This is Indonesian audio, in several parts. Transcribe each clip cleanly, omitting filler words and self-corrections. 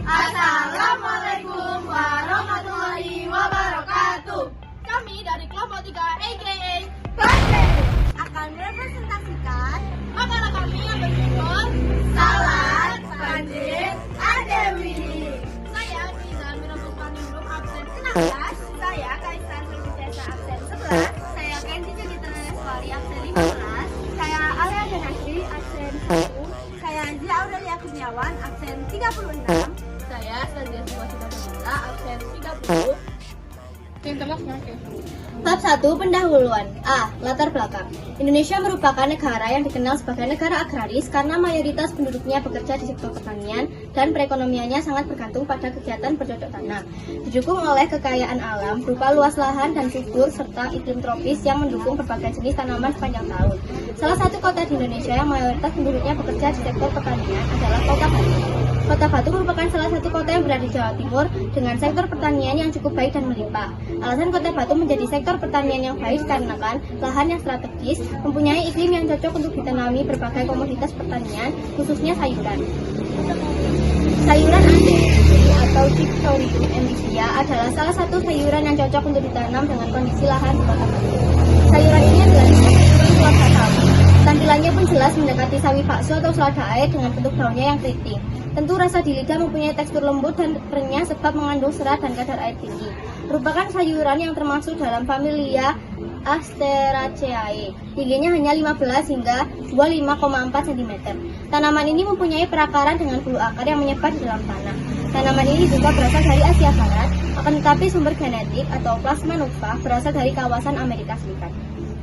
Assalamualaikum warahmatullahi wabarakatuh. Kami dari kelompok 3 aka Bante akan merepresentasikan makanan kami yang berjudul Salat Panjit Adewi. Saya Rizal Mirabukman Ningrum absen 16. Saya Kaisar Desa absen 11. Saya Kendi Cegita Leswari absen 15. Saya Alia Denasri absen 1. Saya Zia Aurelia Kurniawan absen 36. Saya Stadia Suwasita Pemula absen 30. Bab 1. Pendahuluan. A. Latar belakang. Indonesia merupakan negara yang dikenal sebagai negara agraris karena mayoritas penduduknya bekerja di sektor pertanian dan perekonomiannya sangat bergantung pada kegiatan bercocok tanam. Didukung oleh kekayaan alam berupa luas lahan dan subur serta iklim tropis yang mendukung berbagai jenis tanaman sepanjang tahun. Salah satu kota di Indonesia yang mayoritas penduduknya bekerja di sektor pertanian adalah Kota Batu. Kota Batu merupakan salah satu kota yang berada di Jawa Timur dengan sektor pertanian yang cukup baik dan melimpah. Alasan Kota Batu menjadi sektor pertanian yang baik dikarenakan lahan yang strategis, mempunyai iklim yang cocok untuk ditanami berbagai komoditas pertanian, khususnya sayuran. Sayuran Andewi atau Diptorium endivia adalah salah satu sayuran yang cocok untuk ditanam dengan kondisi lahan di Kota Batu. Sayuran ini adalah sayuran keluarga sawi. Tampilannya pun jelas mendekati sawi bakso atau selada air dengan bentuk daunnya yang keriting. Tentu rasa di lidah mempunyai tekstur lembut dan renyah sebab mengandung serat dan kadar air tinggi. Merupakan sayuran yang termasuk dalam familia Asteraceae. Tingginya hanya 15 hingga 25,4 cm. Tanaman ini mempunyai perakaran dengan bulu akar yang menyebar di dalam tanah. Tanaman ini juga berasal dari Asia Barat, akan tetapi sumber genetik atau plasma nutfah berasal dari kawasan Amerika Serikat.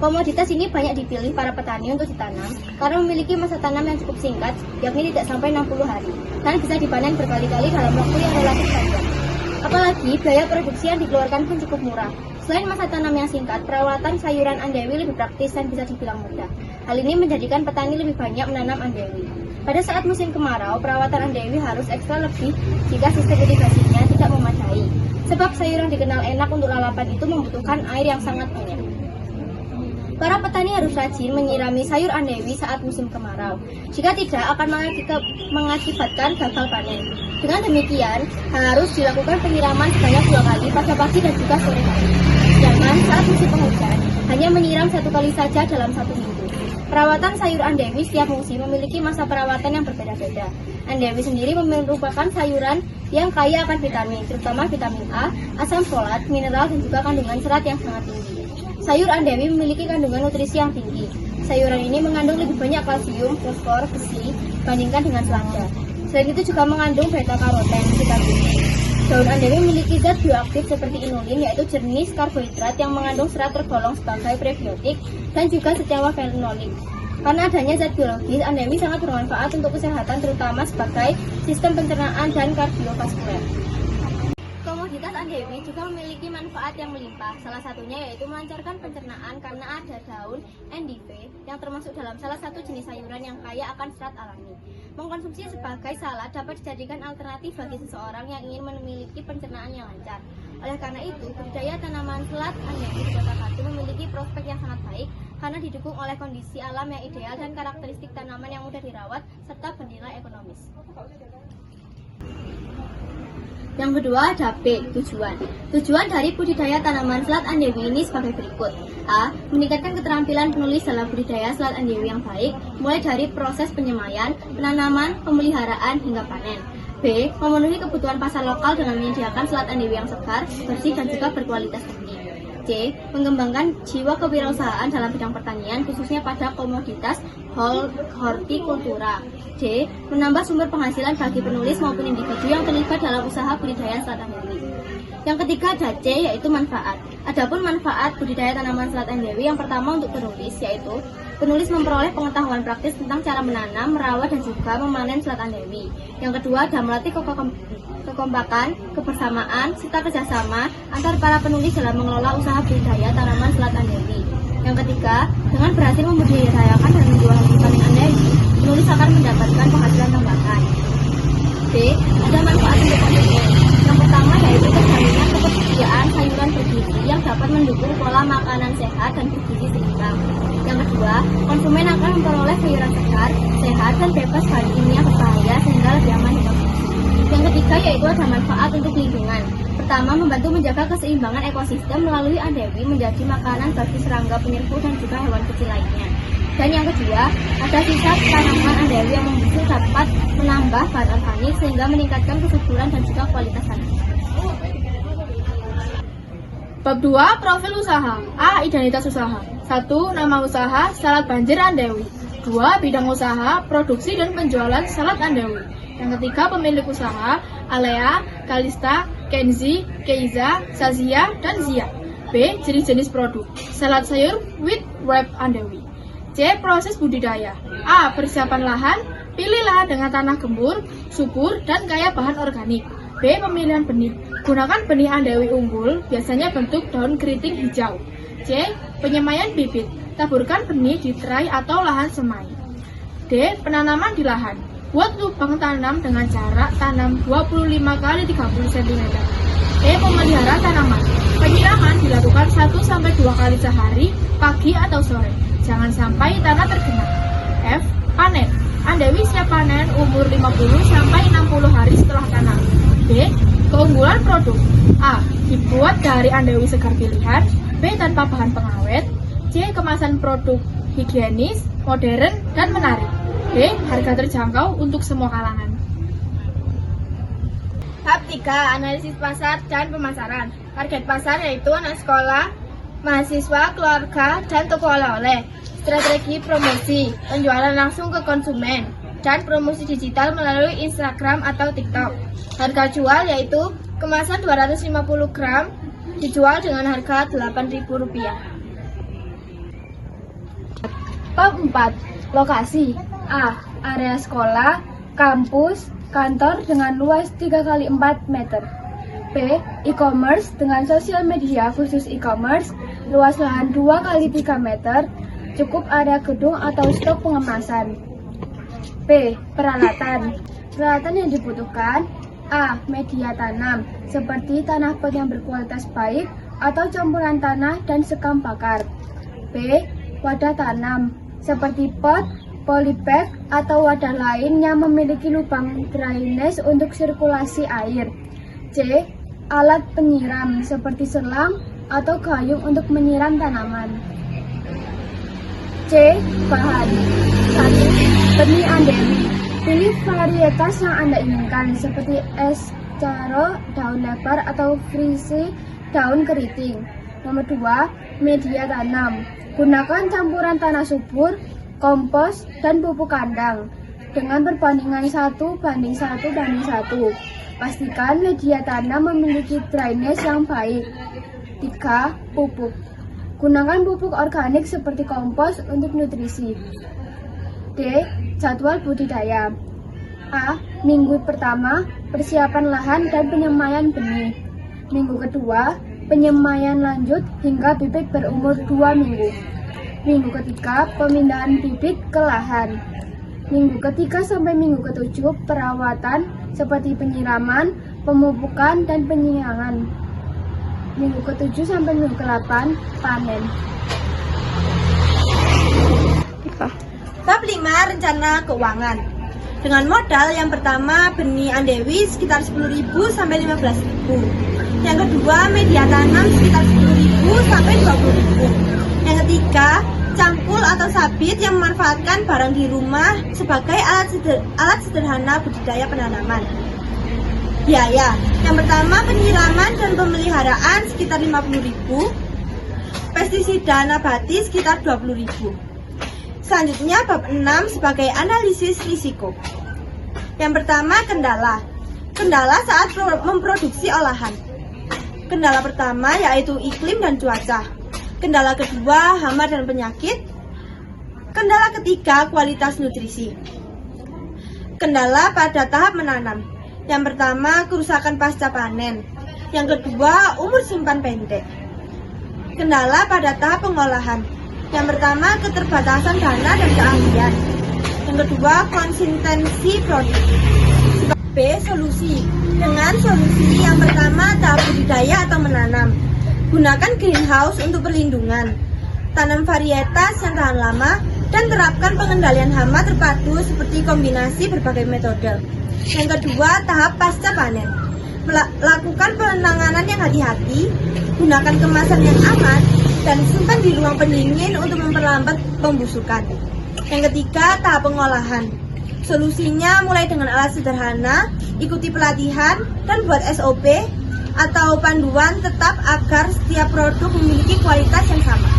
Komoditas ini banyak dipilih para petani untuk ditanam karena memiliki masa tanam yang cukup singkat, yakni tidak sampai 60 hari, dan bisa dipanen berkali-kali dalam waktu yang relatif panjang. Apalagi biaya produksi yang dikeluarkan pun cukup murah. Selain masa tanam yang singkat, perawatan sayuran Andewi lebih praktis dan bisa dibilang mudah. Hal ini menjadikan petani lebih banyak menanam Andewi. Pada saat musim kemarau, perawatan Andewi harus ekstra lebih jika sistem irigasinya tidak memadai. Sebab sayuran dikenal enak untuk lalapan itu membutuhkan air yang sangat banyak. Para petani harus rajin menyirami sayur Andewi saat musim kemarau. Jika tidak, akan mengakibatkan gagal panen. Dengan demikian, harus dilakukan penyiraman sebanyak 2 kali pada pagi dan juga sore hari. Sedangkan saat musim penghujan, hanya menyiram 1 kali saja dalam 1 minggu. Perawatan sayur Andewi setiap musim memiliki masa perawatan yang berbeda-beda. Andewi sendiri merupakan sayuran yang kaya akan vitamin, terutama vitamin A, asam folat, mineral, dan juga kandungan serat yang sangat tinggi. Sayur Andewi memiliki kandungan nutrisi yang tinggi. Sayuran ini mengandung lebih banyak kalsium, fosfor, besi dibandingkan dengan selada. Selain itu juga mengandung beta-karoten, vitamin E. Daun Andewi memiliki zat bioaktif seperti inulin, yaitu jenis karbohidrat yang mengandung serat tergolong sebagai prebiotik dan juga senyawa fenolik. Karena adanya zat biologis, Andewi sangat bermanfaat untuk kesehatan terutama sebagai sistem pencernaan dan kardiovaskuler. Komoditas Andewi juga memiliki manfaat yang melimpah, salah satunya yaitu melancarkan pencernaan karena ada daun endive yang termasuk dalam salah satu jenis sayuran yang kaya akan serat alami. Mengkonsumsi sebagai salad dapat dijadikan alternatif bagi seseorang yang ingin memiliki pencernaan yang lancar. Oleh karena itu, budidaya tanaman selat Andewi di Kota Batu memiliki prospek yang sangat baik karena didukung oleh kondisi alam yang ideal dan karakteristik tanaman yang mudah dirawat serta bernilai ekonomis. Yang kedua ada B, tujuan. Tujuan dari budidaya tanaman selat Andewi ini sebagai berikut. A. Meningkatkan keterampilan penulis dalam budidaya selat Andewi yang baik, mulai dari proses penyemaian, penanaman, pemeliharaan, hingga panen. B. Memenuhi kebutuhan pasar lokal dengan menyediakan selat Andewi yang segar, bersih, dan juga berkualitas tinggi. C. Mengembangkan jiwa kewirausahaan dalam bidang pertanian, khususnya pada komoditas hortikultura. D. Menambah sumber penghasilan bagi penulis maupun individu yang terlibat dalam usaha budidaya selat Andewi. Yang ketiga ada C, yaitu manfaat. Adapun manfaat budidaya tanaman selat Andewi yang pertama untuk penulis, yaitu penulis memperoleh pengetahuan praktis tentang cara menanam, merawat, dan juga memanen selat Andewi. Yang kedua ada melatih kekompakan, kebersamaan, serta kerjasama antar para penulis dalam mengelola usaha budidaya tanaman selat Andewi. Yang ketiga, dengan berhasil membudidayakan dan menjual hasil panen Andewi, penulis akan mendapatkan penghasilan tambahan. D. Ada manfaat untuk konsumen. Yang pertama yaitu terjaminan ketersediaan sayuran bergizi yang dapat mendukung pola makanan sehat dan bergizi seimbang. Yang kedua, konsumen akan memperoleh sayuran segar, sehat, dan bebas bahan kimia berbahaya sehingga lebih aman dikonsumsi. Yang ketiga yaitu ada manfaat untuk lingkungan. Pertama, membantu menjaga keseimbangan ekosistem melalui andewi menjadi makanan bagi serangga penyerbu dan juga hewan kecil lainnya. Dan yang kedua, ada sisa tanaman andewi yang membusuk dapat menambah bahan organik sehingga meningkatkan kesuburan dan juga kualitas tanah. Bab 2, profil usaha. A. Identitas usaha. 1. Nama usaha, salad banjir andewi. 2. Bidang usaha, produksi dan penjualan salad andewi. Yang ketiga, pemilik usaha, Alea, Kalista, Kenzi, Keiza, Sazia, dan Zia. B. Jenis-jenis produk, salad sayur with wrap andewi. C. Proses budidaya. A. Persiapan lahan, pilih lahan dengan tanah gembur, subur, dan kaya bahan organik. B. Pemilihan benih, gunakan benih andewi unggul, biasanya bentuk daun keriting hijau. C. Penyemaian bibit, taburkan benih di terai atau lahan semai. D. Penanaman di lahan, buat lubang tanam dengan jarak tanam 25 x 30 cm. E. Memelihara tanaman, penyiraman dilakukan 1-2 kali sehari, pagi atau sore, jangan sampai tanah tergenang. F. Panen, andewi siap panen umur 50-60 hari setelah tanam. B. Keunggulan produk, A. Dibuat dari andewi segar pilihan, B. Tanpa bahan pengawet, C. Kemasan produk higienis, modern, dan menarik, D. Harga terjangkau untuk semua kalangan. Bab 3, analisis pasar dan pemasaran. Target pasar yaitu anak sekolah, mahasiswa, keluarga, dan toko oleh-oleh. Strategi promosi, penjualan langsung ke konsumen, dan promosi digital melalui Instagram atau TikTok. Harga jual yaitu kemasan 250 gram dijual dengan harga Rp8.000. Bab 4, lokasi. A. Area sekolah, kampus, kantor dengan luas 3x4 meter. B. E-commerce dengan sosial media khusus e-commerce, luas lahan 2x3 meter, cukup area gedung atau stok pengemasan. B. Peralatan. Peralatan yang dibutuhkan: A. Media tanam, seperti tanah pot yang berkualitas baik atau campuran tanah dan sekam bakar. B. Wadah tanam, seperti pot, polybag, atau wadah lain yang memiliki lubang drainase untuk sirkulasi air. C. Alat penyiram, seperti selang atau gayung untuk menyiram tanaman. C. Bahan. 1. Benih andewi. Pilih varietas yang Anda inginkan, seperti es caro, daun lebar, atau frisi, daun keriting. Nomor 2. Media tanam. Gunakan campuran tanah subur, kompos, dan pupuk kandang dengan perbandingan 1:1:1. Pastikan media tanam memiliki drainase yang baik. 3. Pupuk. Gunakan pupuk organik seperti kompos untuk nutrisi. D. Jadwal budidaya. A. Minggu pertama, persiapan lahan dan penyemaian benih. Minggu kedua, penyemaian lanjut hingga bibit berumur 2 minggu. Minggu ketiga, pemindahan bibit ke lahan. Minggu ketiga sampai minggu ketujuh, perawatan seperti penyiraman, pemupukan, dan penyiangan. Minggu ketujuh sampai minggu ke-8, panen. Bab 5, rencana keuangan. Dengan modal yang pertama, benih andewi sekitar 10.000 sampai 15.000. Yang kedua, media tanam sekitar 10.000 sampai 20.000. Yang ketiga, cangkul atau sabit yang memanfaatkan barang di rumah sebagai alat sederhana budidaya penanaman. Biaya. Yang pertama, penyiraman dan pemeliharaan sekitar 50.000. Pestisida nabati sekitar 20.000. Selanjutnya, bab 6 sebagai analisis risiko. Yang pertama, kendala. Kendala saat memproduksi olahan. Kendala pertama yaitu iklim dan cuaca. Kendala kedua, hama dan penyakit. Kendala ketiga, kualitas nutrisi. Kendala pada tahap menanam. Yang pertama, kerusakan pasca panen. Yang kedua, umur simpan pendek. Kendala pada tahap pengolahan. Yang pertama, keterbatasan dana dan keahlian. Yang kedua, konsistensi produk. B. Solusi. Dengan solusi yang pertama, tahap budidaya atau menanam. Gunakan greenhouse untuk perlindungan. Tanam varietas yang tahan lama dan terapkan pengendalian hama terpadu seperti kombinasi berbagai metode. Yang kedua, tahap pasca panen. Lakukan penanganan yang hati-hati, gunakan kemasan yang aman, dan simpan di ruang pendingin untuk memperlambat pembusukan. Yang ketiga, tahap pengolahan. Solusinya mulai dengan alat sederhana, ikuti pelatihan, dan buat SOP atau panduan tetap agar setiap produk memiliki kualitas yang sama.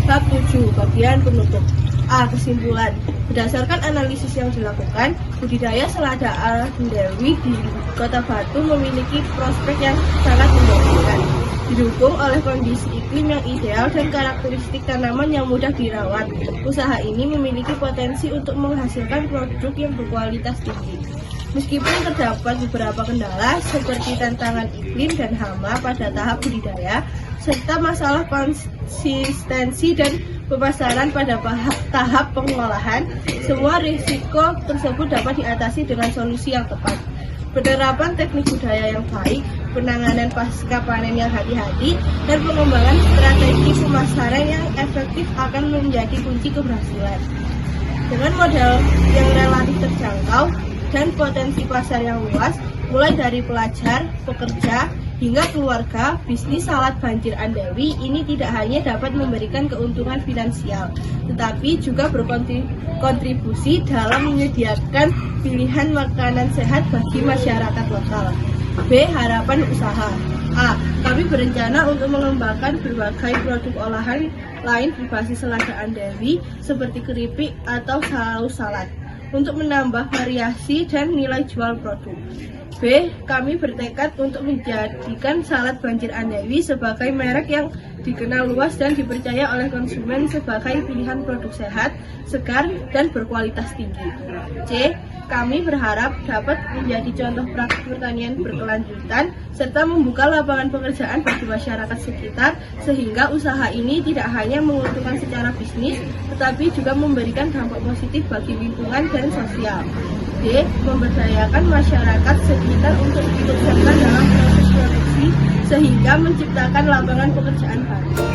Bab 7, bagian penutup. A. Kesimpulan. Berdasarkan analisis yang dilakukan, budidaya selada Andewi di Kota Batu memiliki prospek yang sangat menjanjikan. Didukung oleh kondisi iklim yang ideal dan karakteristik tanaman yang mudah dirawat, usaha ini memiliki potensi untuk menghasilkan produk yang berkualitas tinggi. Meskipun terdapat beberapa kendala seperti tantangan iklim dan hama pada tahap budidaya, serta masalah konsistensi dan pemasaran pada tahap pengolahan, semua risiko tersebut dapat diatasi dengan solusi yang tepat. Penerapan teknik budaya yang baik, penanganan pasca panen yang hati-hati, dan pengembangan strategi pemasaran yang efektif akan menjadi kunci keberhasilan. Dengan modal yang relatif terjangkau dan potensi pasar yang luas, mulai dari pelajar, pekerja, hingga keluarga, bisnis salad banjir Andewi ini tidak hanya dapat memberikan keuntungan finansial, tetapi juga berkontribusi dalam menyediakan pilihan makanan sehat bagi masyarakat lokal. B. Harapan usaha. A. Kami berencana untuk mengembangkan berbagai produk olahan lain berbasis selada Andewi seperti keripik atau saus salad untuk menambah variasi dan nilai jual produk. B. Kami bertekad untuk menjadikan salad banjir Andewi sebagai merek yang dikenal luas dan dipercaya oleh konsumen sebagai pilihan produk sehat, segar, dan berkualitas tinggi. C. Kami berharap dapat menjadi contoh praktik pertanian berkelanjutan serta membuka lapangan pekerjaan bagi masyarakat sekitar sehingga usaha ini tidak hanya menguntungkan secara bisnis tetapi juga memberikan dampak positif bagi lingkungan dan sosial. D. Memberdayakan masyarakat sekitar untuk ikut serta dalam proses produksi sehingga menciptakan lapangan pekerjaan baru.